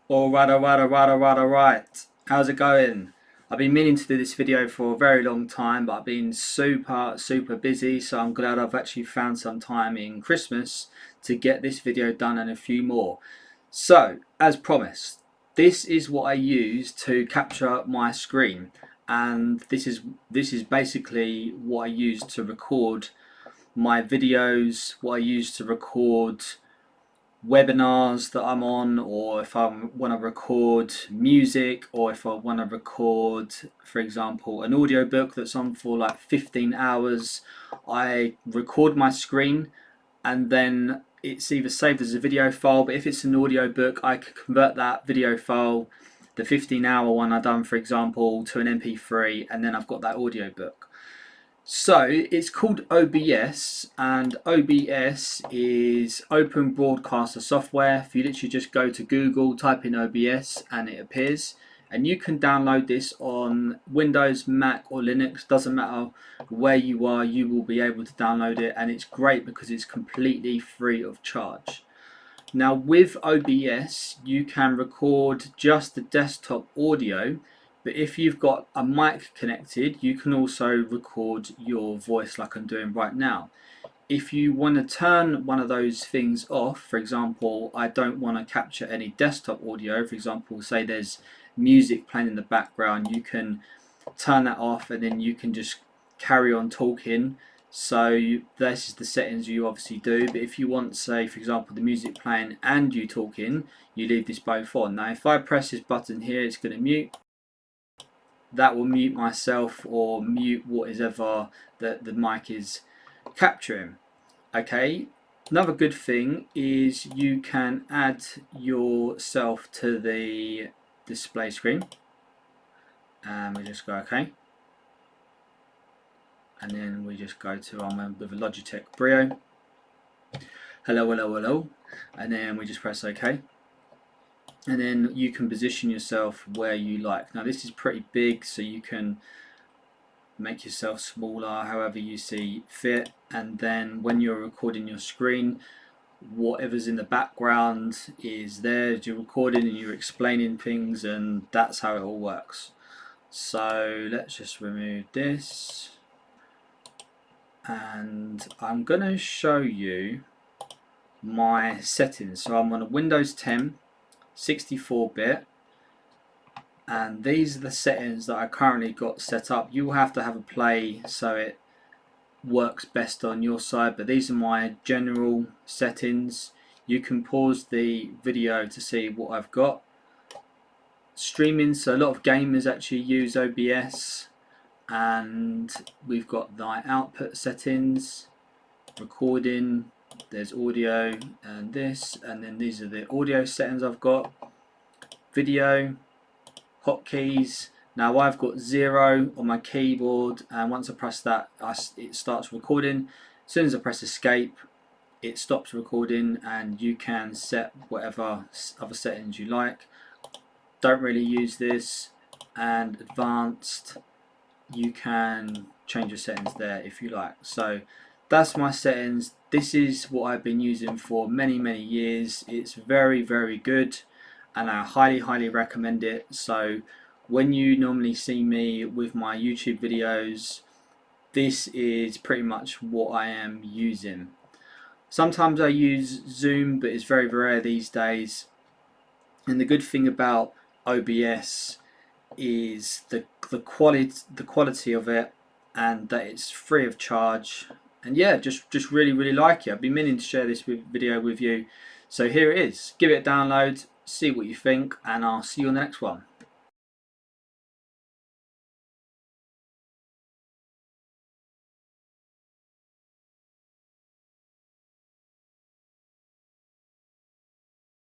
Alright. How's it going? I've been meaning to do this video for a very long time, but I've been super busy, so I'm glad I've actually found some time in Christmas to get this video done and a few more. So, as promised, this is what I use to capture my screen, and this is basically what I use to record my videos, what I use to record webinars that I'm on, or if I want to record music, or if I want to record, for example, an audiobook that's on for like 15 hours. I record my screen and then it's either saved as a video file, but if it's an audiobook, I can convert that video file, the 15-hour one I done, for example, to an MP3, and then I've got that audiobook. So it's called OBS, and OBS is Open Broadcaster Software. If you literally just go to Google, type in OBS, and it appears. And you can download this on Windows, Mac, or Linux. Doesn't matter where you are, you will be able to download it, and it's great because it's completely free of charge. Now with OBS, you can record just the desktop audio, but if you've got a mic connected, you can also record your voice like I'm doing right now. If you want to turn one of those things off, for example, I don't want to capture any desktop audio, for example, say there's music playing in the background, you can turn that off and then you can just carry on talking. So this is the settings you obviously do, but if you want, say for example, the music playing and you talking, you leave this both on. Now if I press this button here, it's going to mute. That will mute myself or mute whatever the mic is capturing. Okay, another good thing is you can add yourself to the display screen, and we just go okay, and then we just go to with a Logitech Brio, hello, and then we just press OK, and then you can position yourself where you like. Now this is pretty big, so you can make yourself smaller however you see fit, and then when you're recording your screen, whatever's in the background is there as you're recording and you're explaining things, and that's how it all works. So let's just remove this, and I'm going to show you my settings. So I'm on a Windows 10 64-bit, and these are the settings that I currently got set up. You will have to have a play so it works best on your side, but these are my general settings. You can pause the video to see what I've got. Streaming, so a lot of gamers actually use OBS, and we've got the output settings, recording, there's audio and this, and then these are the audio settings I've got, video, hotkeys. Now I've got 0 on my keyboard, and once I press that, it starts recording. As soon as I press escape, it stops recording, and you can set whatever other settings you like. Don't really use this. And advanced, you can change your settings there if you like. So that's my settings. This is what I've been using for many years. It's very good, and I highly recommend it. So when you normally see me with my YouTube videos, this is pretty much what I am using. Sometimes I use Zoom, but it's very rare these days. And the good thing about OBS is the quality of it, and that it's free of charge. And yeah, just really like it. I've been meaning to share this video with you, so here it is. Give it a download, see what you think, and I'll see you on the next one.